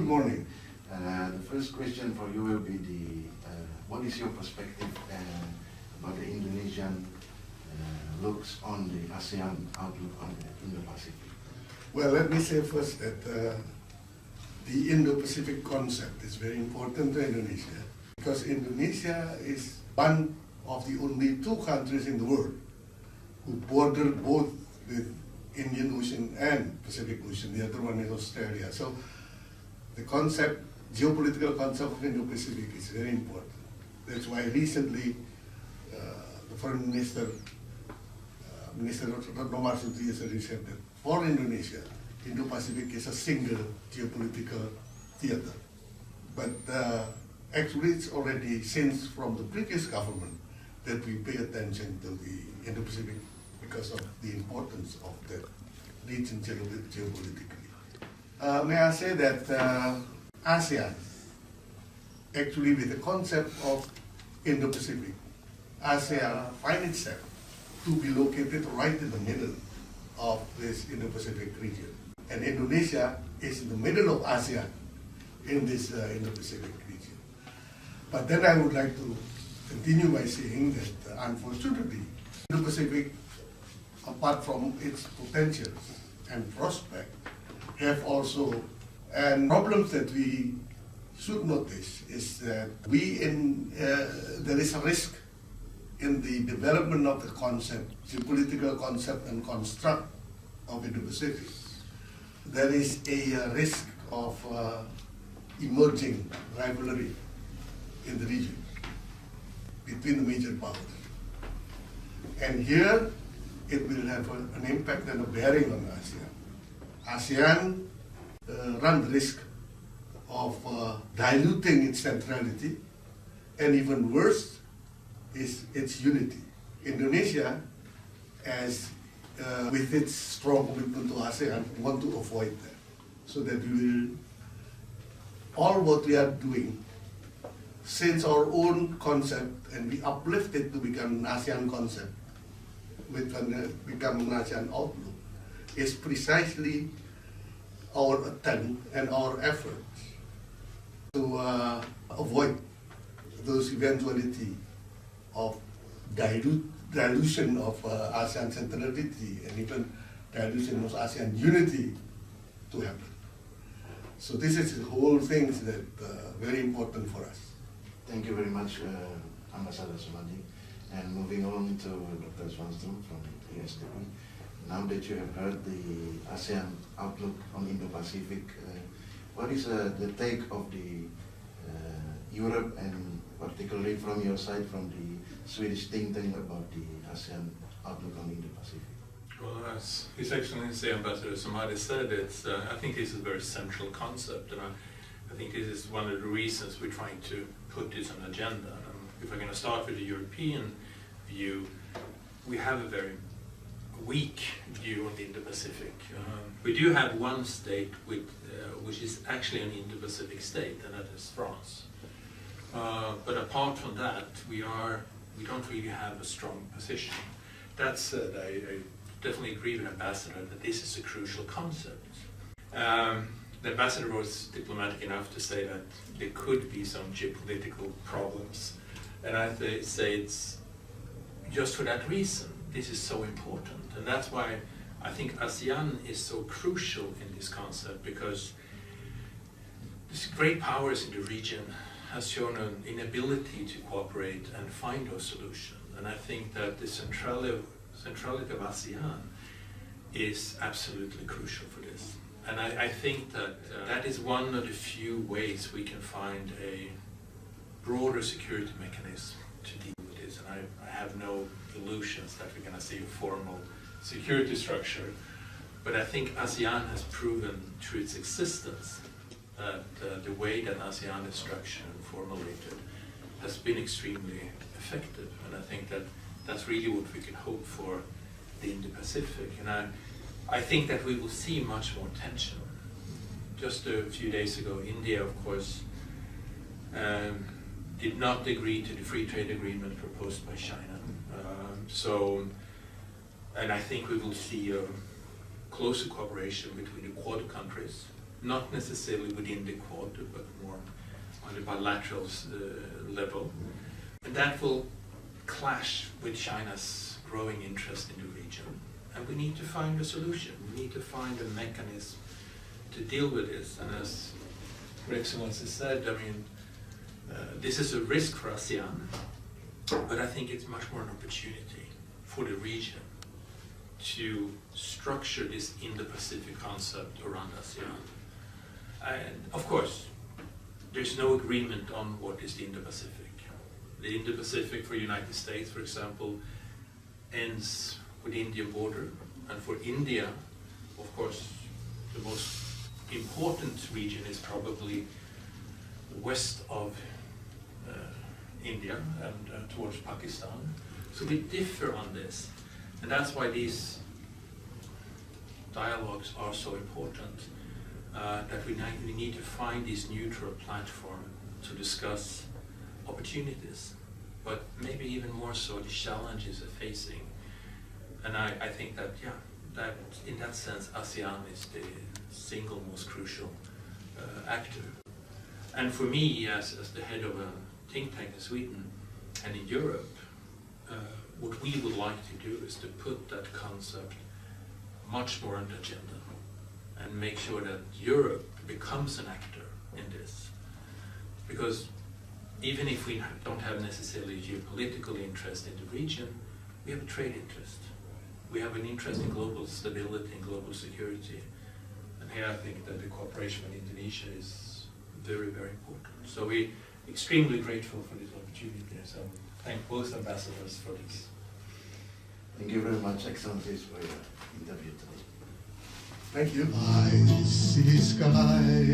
morning. The first question for you will be what is your perspective about the Indonesian looks on the ASEAN outlook on the Indo-Pacific? Well, let me say first that the Indo-Pacific concept is very important to Indonesia because Indonesia is one of the only two countries in the world who border both with Indian Ocean and Pacific Ocean. The other one is Australia. So the concept, geopolitical concept of Indo-Pacific is very important. That's why recently the Foreign Minister, Minister Retno Marsudi, said that for Indonesia, Indo-Pacific is a single geopolitical theater. But actually it's already since from the previous government that we pay attention to the Indo-Pacific because of the importance of that region geopolitically. May I say that ASEAN, actually with the concept of Indo-Pacific, ASEAN finds itself to be located right in the middle of this Indo-Pacific region. And Indonesia is in the middle of ASEAN in this Indo-Pacific region. But then I would like to continue by saying that unfortunately, Indo-Pacific, apart from its potentials and prospect, have also, and problems that we should notice is that there is a risk in the development of the concept, geopolitical concept and construct of Indo-Pacific. There is a risk of emerging rivalry in the region between the major powers. And here, it will have an impact and a bearing on ASEAN. ASEAN runs the risk of diluting its centrality, and even worse is its unity. Indonesia, as with its strong commitment to ASEAN, want to avoid that, so that we will, all what we are doing, since our own concept, and we uplift it to become an ASEAN concept, become an ASEAN outlook, is precisely our attempt and our efforts to avoid those eventuality of dilution of ASEAN centrality and even dilution of ASEAN unity to happen. So this is the whole thing that very important for us. Thank you very much, Ambassador Sumadi. And moving on to Dr. Swanstrom from ASDP. Now that you have heard the ASEAN outlook on Indo-Pacific, what is the take of the Europe and particularly from your side, from the Swedish think tank about the ASEAN outlook on Indo-Pacific? Well, as His Excellency Ambassador Sumadi said, I think this is a very central concept, and I think this is one of the reasons we're trying to put this on agenda. If we're going to start with the European view, we have a very weak view on the Indo-Pacific. We do have one state which is actually an Indo-Pacific state, and that is France. But apart from that, we don't really have a strong position. That said, I definitely agree with Ambassador that this is a crucial concept. The Ambassador was diplomatic enough to say that there could be some geopolitical problems. And I say it's just for that reason, this is so important. And that's why I think ASEAN is so crucial in this concept, because these great powers in the region has shown an inability to cooperate and find a solution. And I think that the centrality of ASEAN is absolutely crucial for this. And I think that that is one of the few ways we can find a broader security mechanism to deal with this. And I have no illusions that we're going to see a formal security structure. But I think ASEAN has proven through its existence that the way that ASEAN is structured and formulated has been extremely effective. And I think that that's really what we can hope for the Indo-Pacific. And I think that we will see much more tension. Just a few days ago, India, of course, did not agree to the free trade agreement proposed by China. And I think we will see a closer cooperation between the Quad countries, not necessarily within the Quad, but more on the bilateral level. And that will clash with China's growing interest in the region. And we need to find a solution. We need to find a mechanism to deal with this. And as Your Excellency said, I mean, this is a risk for ASEAN, but I think it's much more an opportunity for the region to structure this Indo-Pacific concept around ASEAN. And of course, there's no agreement on what is the Indo-Pacific. The Indo-Pacific for the United States, for example, ends with the Indian border. And for India, of course, the most important region is probably west of India and towards Pakistan. So we differ on this. And that's why these dialogues are so important, that we need to find this neutral platform to discuss opportunities, but maybe even more so the challenges they're facing. And I think that, yeah, that in that sense, ASEAN is the single most crucial actor. And for me, as the head of a think tank in Sweden and in Europe, what we would like to do is to put that concept much more on the agenda and make sure that Europe becomes an actor in this. Because even if we don't have necessarily geopolitical interest in the region, we have a trade interest. We have an interest in global stability and global security. And here I think that the cooperation with Indonesia is very, very important. So we're extremely grateful for this opportunity. So thank both ambassadors for this. Thank you very much, Excellencies, for your interview today. Thank you. I see sky